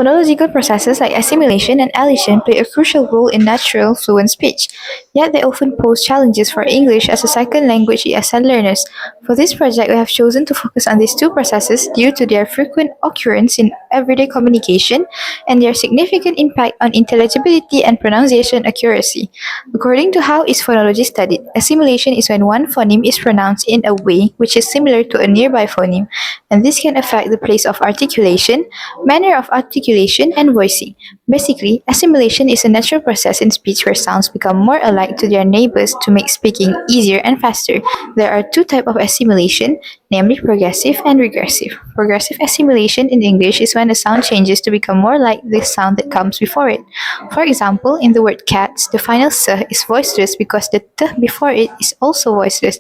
Phonological processes like assimilation and elision play a crucial role in natural, fluent speech, yet they often pose challenges for English as a second language ESL learners. For this project, we have chosen to focus on these two processes due to their frequent occurrence in everyday communication and their significant impact on intelligibility and pronunciation accuracy. According to how is phonology studied, assimilation is when one phoneme is pronounced in a way which is similar to a nearby phoneme, and this can affect the place of articulation, manner of articulation, and voicing. Basically, assimilation is a natural process in speech where sounds become more alike to their neighbors to make speaking easier and faster. There are two types of assimilation, namely progressive and regressive. Progressive assimilation in English is when a sound changes to become more like the sound that comes before it. For example, in the word cats, the final s is voiceless because the t before it is also voiceless.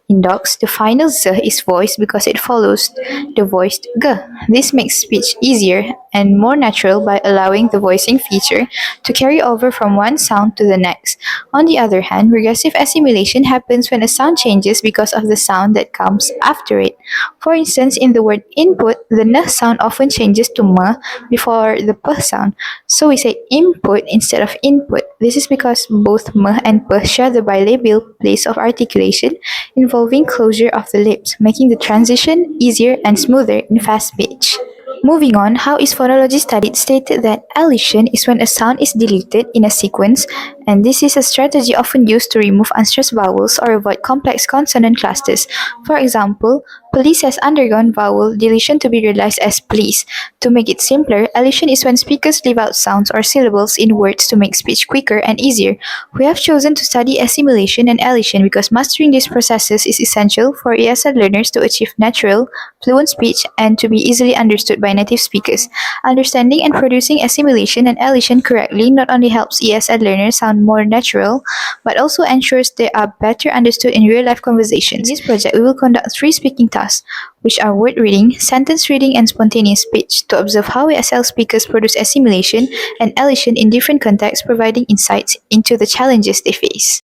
In dogs, the final z is voiced because it follows the voiced g. This makes speech easier and more natural by allowing the voicing feature to carry over from one sound to the next. On the other hand, regressive assimilation happens when a sound changes because of the sound that comes after it. For instance, in the word input, the n sound often changes to m before the p sound. So we say input instead of input. This is because both m and p share the bilabial place of articulation involving closure of the lips, making the transition easier and smoother in fast speech. Moving on, how is phonology studied stated that elision is when a sound is deleted in a sequence, and this is a strategy often used to remove unstressed vowels or avoid complex consonant clusters. For example, police has undergone vowel deletion to be realized as please. To make it simpler, elision is when speakers leave out sounds or syllables in words to make speech quicker and easier. We have chosen to study assimilation and elision because mastering these processes is essential for ESL learners to achieve natural, fluent speech and to be easily understood by native speakers. Understanding and producing assimilation and elision correctly not only helps ESL learners sound more natural, but also ensures they are better understood in real-life conversations. In this project, we will conduct 3 speaking tasks, which are word reading, sentence reading, and spontaneous speech, to observe how ESL speakers produce assimilation and elision in different contexts, providing insights into the challenges they face.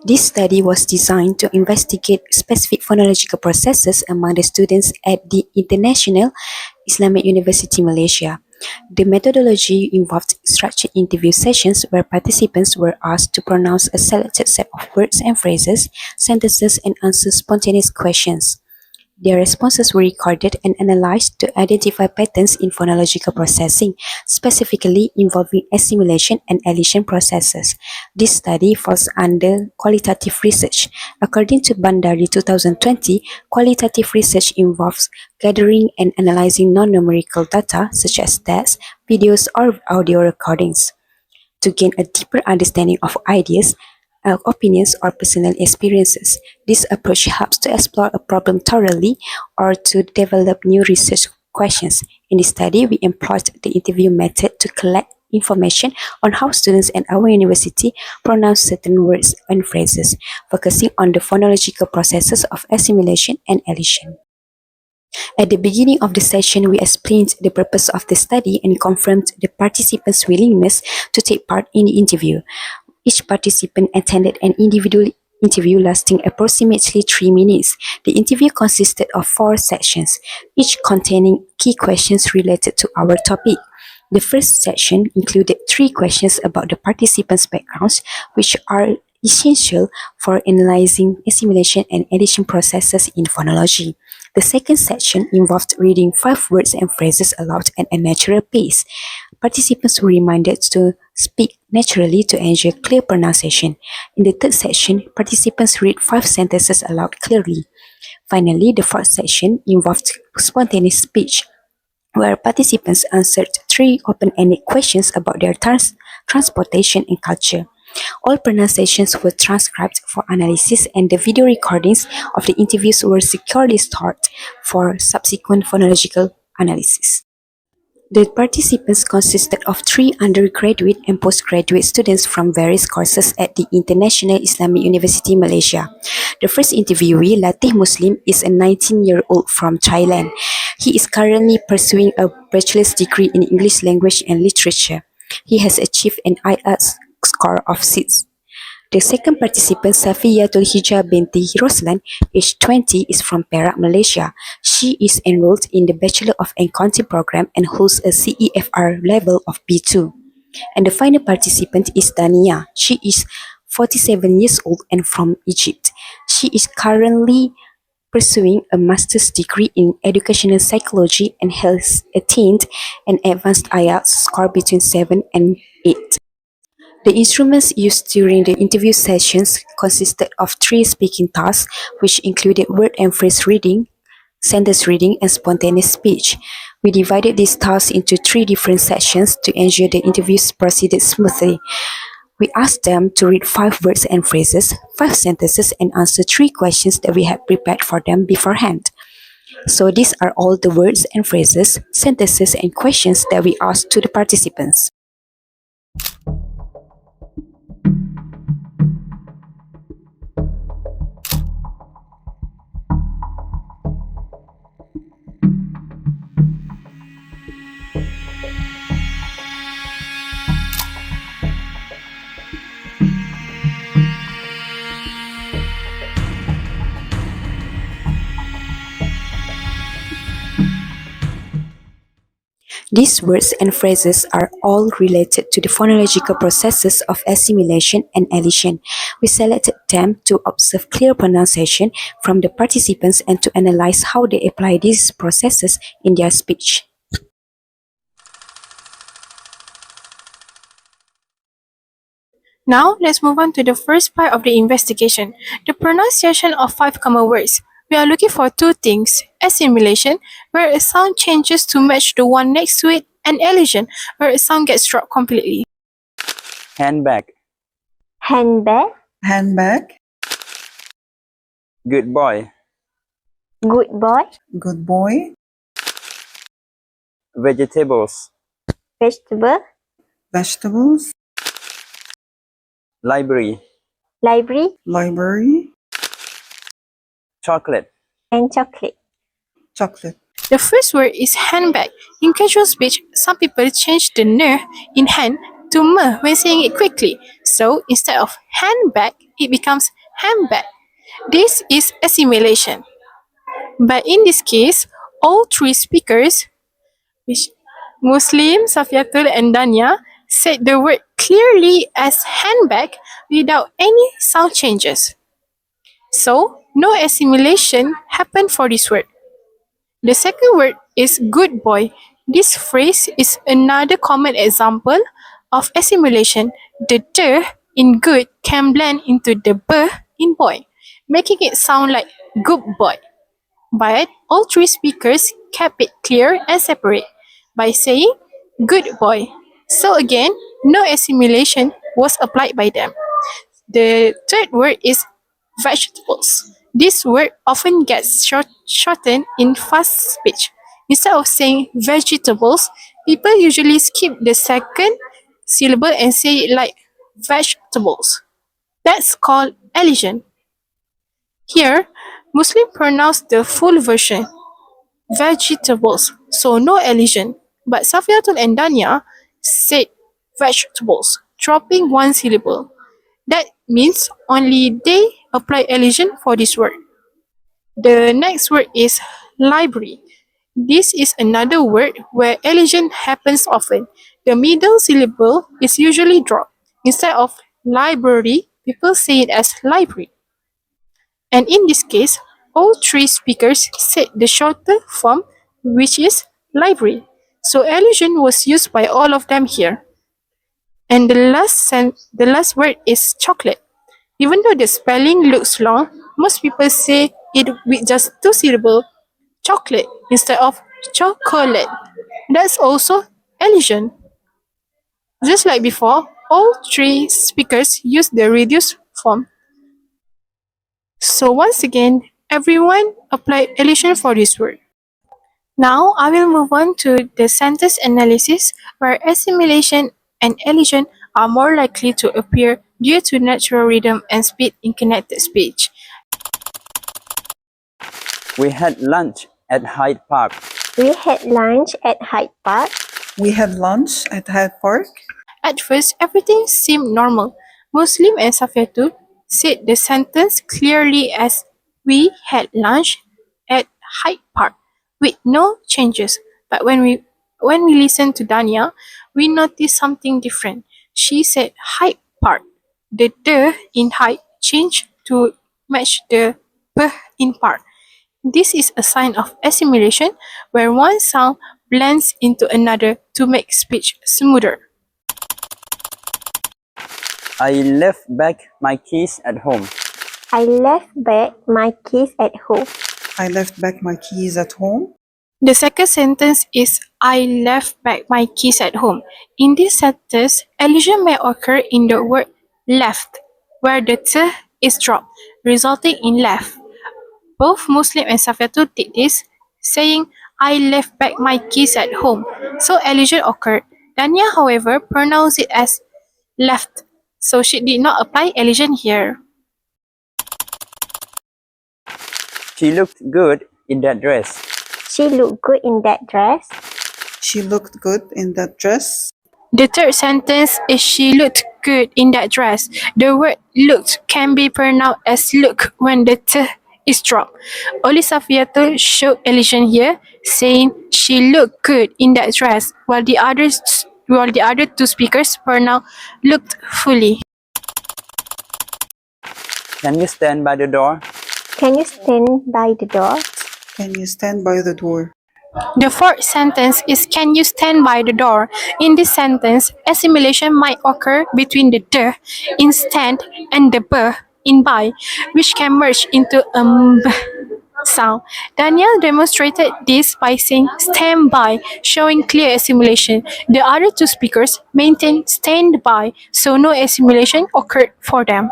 This study was designed to investigate specific phonological processes among the students at the International Islamic University Malaysia. The methodology involved structured interview sessions where participants were asked to pronounce a selected set of words and phrases, sentences, and answer spontaneous questions. Their responses were recorded and analyzed to identify patterns in phonological processing, specifically involving assimilation and elision processes. This study falls under qualitative research. According to Bandari 2020, qualitative research involves gathering and analyzing non-numerical data such as text, videos, or audio recordings to gain a deeper understanding of ideas, opinions, or personal experiences. This approach helps to explore a problem thoroughly or to develop new research questions. In this study, we employed the interview method to collect information on how students at our university pronounce certain words and phrases, focusing on the phonological processes of assimilation and elision. At the beginning of the session, we explained the purpose of the study and confirmed the participants' willingness to take part in the interview. Each participant attended an individual interview lasting approximately 3 minutes. The interview consisted of 4 sections, each containing key questions related to our topic. The first section included 3 questions about the participants' backgrounds, which are essential for analyzing assimilation and elision processes in phonology. The second section involved reading 5 words and phrases aloud at a natural pace. Participants were reminded to speak naturally to ensure clear pronunciation. In the third section, participants read 5 sentences aloud clearly. Finally, the fourth section involved spontaneous speech, where participants answered 3 open-ended questions about their transportation and culture. All pronunciations were transcribed for analysis, and the video recordings of the interviews were securely stored for subsequent phonological analysis. The participants consisted of 3 undergraduate and postgraduate students from various courses at the International Islamic University Malaysia. The first interviewee, Latif Muslim, is a 19-year-old from Thailand. He is currently pursuing a bachelor's degree in English language and literature. He has achieved an IELTS score of 6. The second participant, Safiyatul Hijah Binti Roslan, aged 20, is from Perak, Malaysia. She is enrolled in the Bachelor of Accounting program and holds a CEFR level of B2. And the final participant is Dania. She is 47 years old and from Egypt. She is currently pursuing a master's degree in educational psychology and has attained an advanced IELTS score between 7 and 8. The instruments used during the interview sessions consisted of 3 speaking tasks, which included word and phrase reading, sentence reading, and spontaneous speech. We divided these tasks into 3 different sections to ensure the interviews proceeded smoothly. We asked them to read 5 words and phrases, 5 sentences, and answer 3 questions that we had prepared for them beforehand. So these are all the words and phrases, sentences, and questions that we asked to the participants. These words and phrases are all related to the phonological processes of assimilation and elision. We selected them to observe clear pronunciation from the participants and to analyze how they apply these processes in their speech. Now, let's move on to the first part of the investigation, the pronunciation of 5 words. We are looking for 2 things, assimilation, where a sound changes to match the one next to it, and elision, where a sound gets dropped completely. Handbag, handbag, handbag, good boy, good boy, good boy, vegetables, vegetable, vegetables, library, library, library, chocolate, and chocolate. chocolate. The first word is handbag. In casual speech, some people change the n in hand to m when saying it quickly. So instead of handbag, it becomes handbag. This is assimilation. But in this case, all 3 speakers, which Muslim, Safiatul, and Dania, said the word clearly as handbag without any sound changes. So, no assimilation happened for this word. The second word is good boy. This phrase is another common example of assimilation. The d in good can blend into the b in boy, making it sound like good boy. But all 3 speakers kept it clear and separate by saying good boy. So again, no assimilation was applied by them. The third word is vegetables. This word often gets shortened in fast speech. Instead of saying vegetables, people usually skip the second syllable and say it like vegetables. That's called elision. Here, Muslim pronounced the full version, vegetables, so no elision. But Safiatul and Dania said vegetables, dropping one syllable. That means only they apply elision for this word. The next word is library. This is another word where elision happens often. The middle syllable is usually dropped. Instead of library, people say it as library. And in this case, all three speakers said the shorter form, which is library. So Elision was used by all of them here. And the last word is chocolate. Even though the spelling looks long, most people say it with just two syllables, chocolate, instead of chocolate. That's also elision. Just like before, all three speakers use the reduced form. So once again, everyone apply elision for this word. Now I will move on to the sentence analysis where assimilation and elision are more likely to appear due to natural rhythm and speed in connected speech. We had lunch at Hyde Park. We had lunch at Hyde Park. We had lunch at Hyde Park. At first, everything seemed normal. Muslim and Safiatul said the sentence clearly as we had lunch at Hyde Park with no changes. But when we listened to Dania, we noticed something different. She said Hyde Park. The "the" in Hyde changed to match the "p" in park. This is a sign of assimilation where one sound blends into another to make speech smoother. I left back my keys at home. I left back my keys at home. I left back my keys at home. The second sentence is I left back my keys at home. In this sentence, elision may occur in the word left, where the "t" is dropped, resulting in left. Both Muslim and Safiatul did this, saying I left back my keys at home. So elision occurred. Dania, however, pronounced it as left, so she did not apply elision here. She looked good in that dress. She looked good in that dress. She looked good in that dress. The third sentence is she looked good in that dress. The word looked can be pronounced as look when the "t" is dropped. Only Safiatul showed elision here, saying she looked good in that dress, while the other two speakers pronounce looked fully. Can you stand by the door? Can you stand by the door? Can you stand by the door? The fourth sentence is can you stand by the door? In this sentence, assimilation might occur between the "the" in stand and the "b" in by, which can merge into a "mb" sound. Daniel demonstrated this by saying stand by, showing clear assimilation. The other two speakers maintained stand by, so no assimilation occurred for them.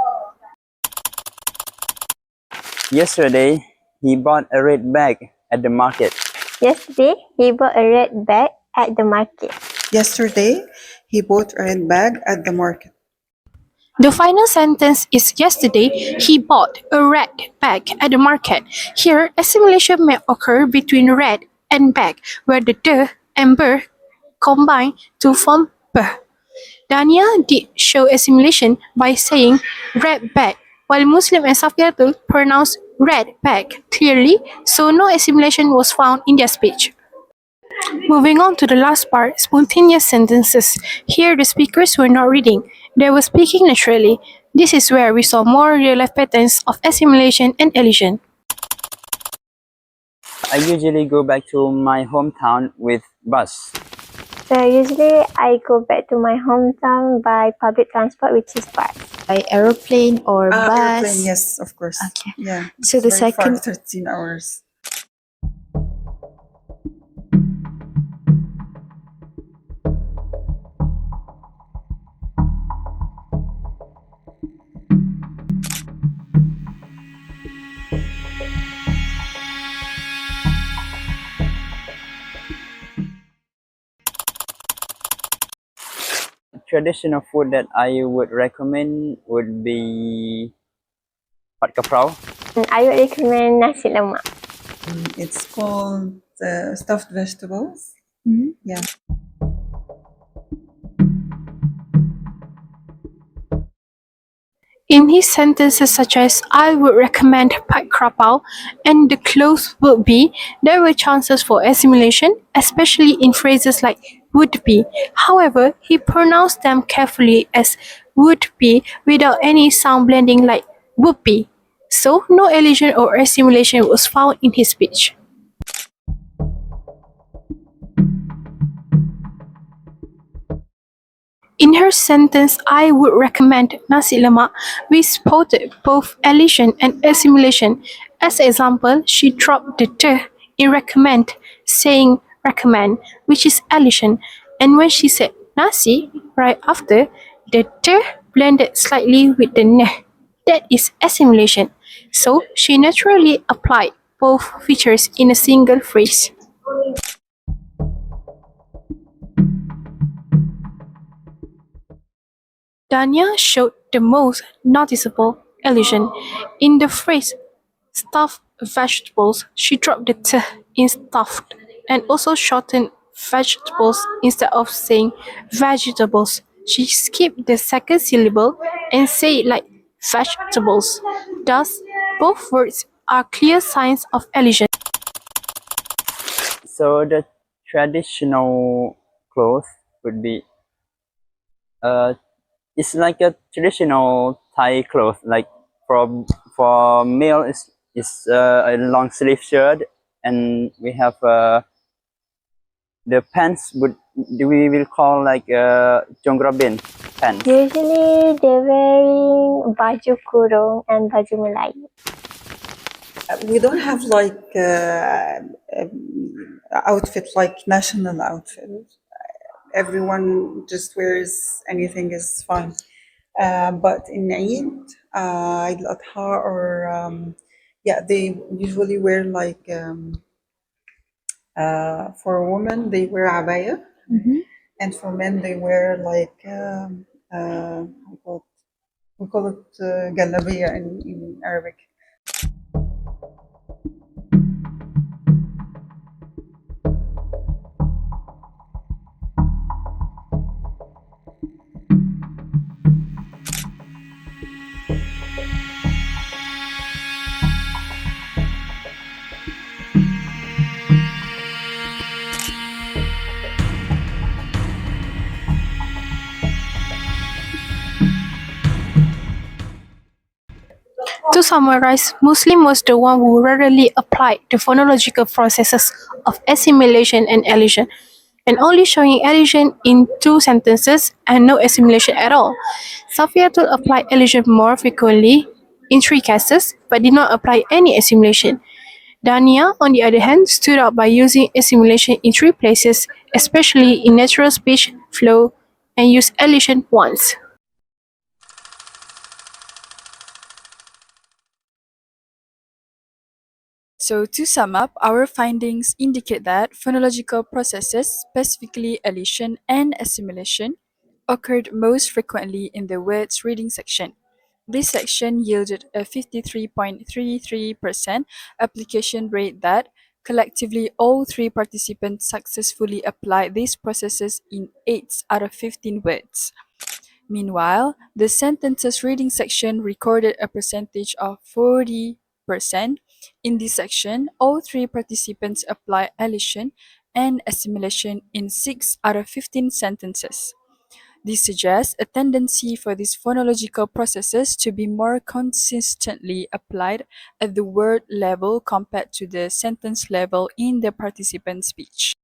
Yesterday, he bought a red bag at the market. Yesterday, he bought a red bag at the market. Yesterday, he bought a red bag at the market. The final sentence is yesterday he bought a red bag at the market. Here, assimilation may occur between red and bag, where the "d" and "b" combine to form "b." Dania did show assimilation by saying red bag, while Muslim and Safiatul pronounced red bag clearly, so no assimilation was found in their speech. Moving on to the last part, spontaneous sentences. Here the speakers were not reading, they were speaking naturally. This is where we saw more real-life patterns of assimilation and elision. I usually go back to my hometown with bus. So usually I go back to my hometown by public transport, which is bus. By aeroplane or bus? Airplane, yes, of course. Okay. Yeah. So it's the very far, second- 13 hours. Traditional food that I would recommend would be Pat Kaprao. I would recommend nasi lemak. It's called stuffed vegetables. Yeah. In his sentences such as I would recommend Pat Krapao and the close would be, there were chances for assimilation, especially in phrases like would be. However, he pronounced them carefully as would be without any sound blending like would be. So no elision or assimilation was found in his speech. In her sentence, I would recommend nasi lemak, we spotted both elision and assimilation. As example, she dropped the t in recommend, saying recommend, which is elision, and when she said nasi right after, the t blended slightly with the n. That is assimilation. So she naturally applied both features in a single phrase. Adania showed the most noticeable elision. In the phrase stuffed vegetables, she dropped the t in stuffed and also shortened vegetables instead of saying vegetables. She skipped the second syllable and said it like vegetables. Thus, both words are clear signs of elision. So the traditional clothes would be it's like a traditional Thai cloth. Like for male, is a long sleeve shirt, and we have the pants. We will call like jonggrabin pants. Usually they're wearing baju kurung and baju Melayu. We don't have like outfit like national outfit. Everyone just wears anything is fine. But in Eid, Eid al-Adha, or yeah, they usually wear like for women they wear abaya, and for men they wear like we call it galabiya in Arabic. To summarize, Muslim was the one who rarely applied the phonological processes of assimilation and elision, and only showing elision in two sentences and no assimilation at all. Safiatul applied elision more frequently in three cases, but did not apply any assimilation. Dania, on the other hand, stood out by using assimilation in three places, especially in natural speech flow, and used elision once. So to sum up, our findings indicate that phonological processes, specifically elision and assimilation, occurred most frequently in the words reading section. This section yielded a 53.33% application rate that, collectively, all three participants successfully applied these processes in 8 out of 15 words. Meanwhile, the sentences reading section recorded a percentage of 40%. In this section, all three participants applied elision and assimilation in 6 out of 15 sentences. This suggests a tendency for these phonological processes to be more consistently applied at the word level compared to the sentence level in the participant speech.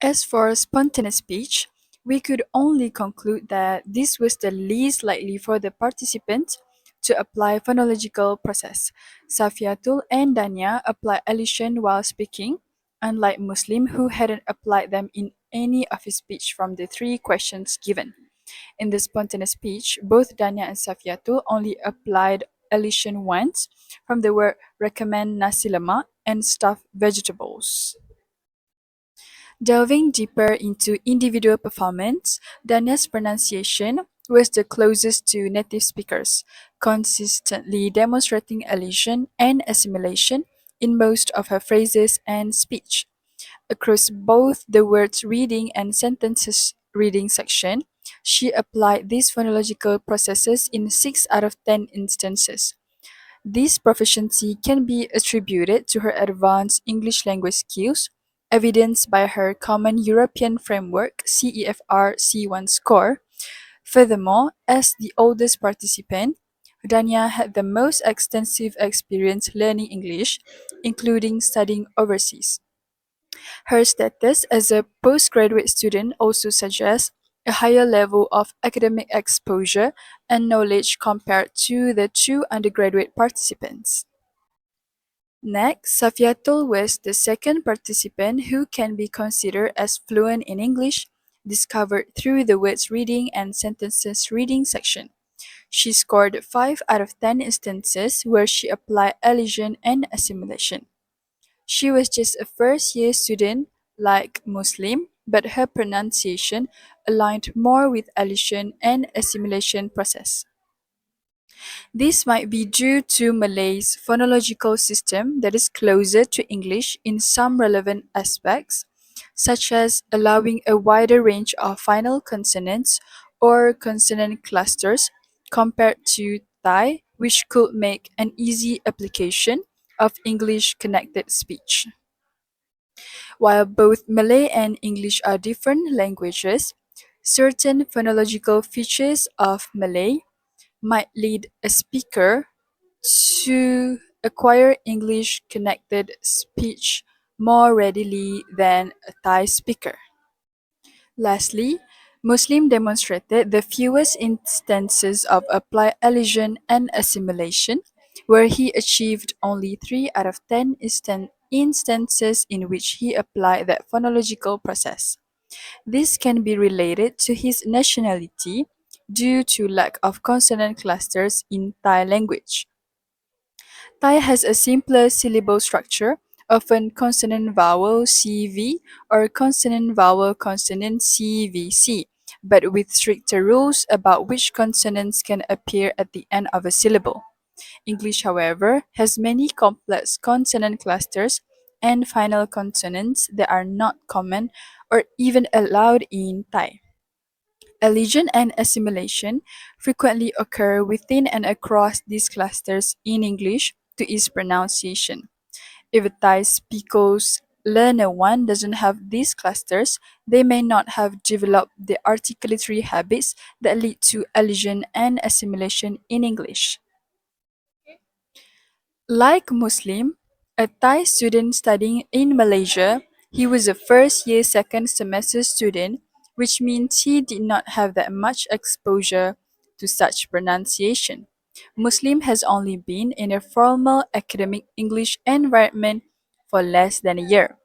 As for spontaneous speech, we could only conclude that this was the least likely for the participant to apply phonological process. Safiatul and Dania applied elision while speaking, unlike Muslim who hadn't applied them in any of his speech from the three questions given. In the spontaneous speech, both Dania and Safiatul only applied elision once from the word recommend nasi lemak and stuffed vegetables. Delving deeper into individual performance, Dania's pronunciation was the closest to native speakers, consistently demonstrating elision and assimilation in most of her phrases and speech. Across both the words reading and sentences reading section, she applied these phonological processes in 6 out of 10 instances. This proficiency can be attributed to her advanced English language skills, evidenced by her Common European Framework (CEFR) C1 score. Furthermore, as the oldest participant, Adania had the most extensive experience learning English, including studying overseas. Her status as a postgraduate student also suggests a higher level of academic exposure and knowledge compared to the two undergraduate participants. Next, Safiatul was the second participant who can be considered as fluent in English, discovered through the words reading and sentences reading section. She scored 5 out of 10 instances where she applied elision and assimilation. She was just a first year student like Muslim, but her pronunciation aligned more with elision and assimilation process. This might be due to Malay's phonological system that is closer to English in some relevant aspects, such as allowing a wider range of final consonants or consonant clusters compared to Thai, which could make an easy application of English connected speech. While both Malay and English are different languages, certain phonological features of Malay might lead a speaker to acquire English connected speech more readily than a Thai speaker. Lastly, Muslim demonstrated the fewest instances of applied elision and assimilation, where he achieved only 3 out of 10 instances in which he applied that phonological process. This can be related to his nationality due to lack of consonant clusters in Thai language. Thai has a simpler syllable structure, often consonant-vowel CV or consonant-vowel consonant CVC, but with stricter rules about which consonants can appear at the end of a syllable. English, however, has many complex consonant clusters and final consonants that are not common or even allowed in Thai. Elision and assimilation frequently occur within and across these clusters in English to ease pronunciation. If a Thai speaker's learner one doesn't have these clusters, they may not have developed the articulatory habits that lead to elision and assimilation in English. Like Muslim, a Thai student studying in Malaysia, he was a first year second semester student, which means he did not have that much exposure to such pronunciation. Muslim has only been in a formal academic English environment for less than a year.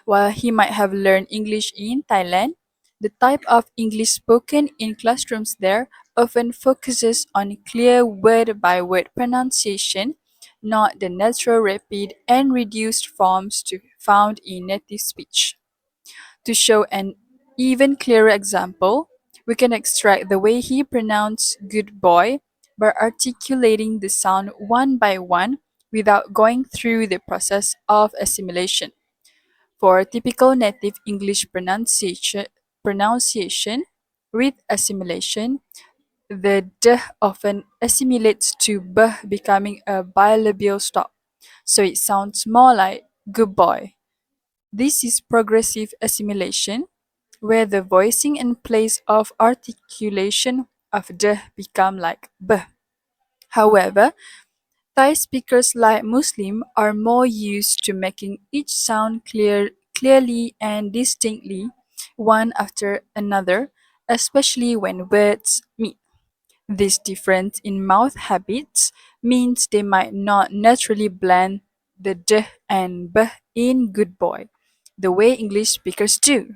While he might have learned English in Thailand, the type of English spoken in classrooms there often focuses on clear word by word pronunciation, not the natural rapid and reduced forms found in native speech. To show an even clearer example, we can extract the way he pronounced good boy by articulating the sound one by one without going through the process of assimilation. For typical native English pronunciation with assimilation, the d often assimilates to b, becoming a bilabial stop, so it sounds more like good boy. This is progressive assimilation, where the voicing in place of articulation of d become like b. However, Thai speakers like Muslim are more used to making each sound clearly and distinctly, one after another, especially when words meet. This difference in mouth habits means they might not naturally blend the d and b in good boy, the way English speakers do.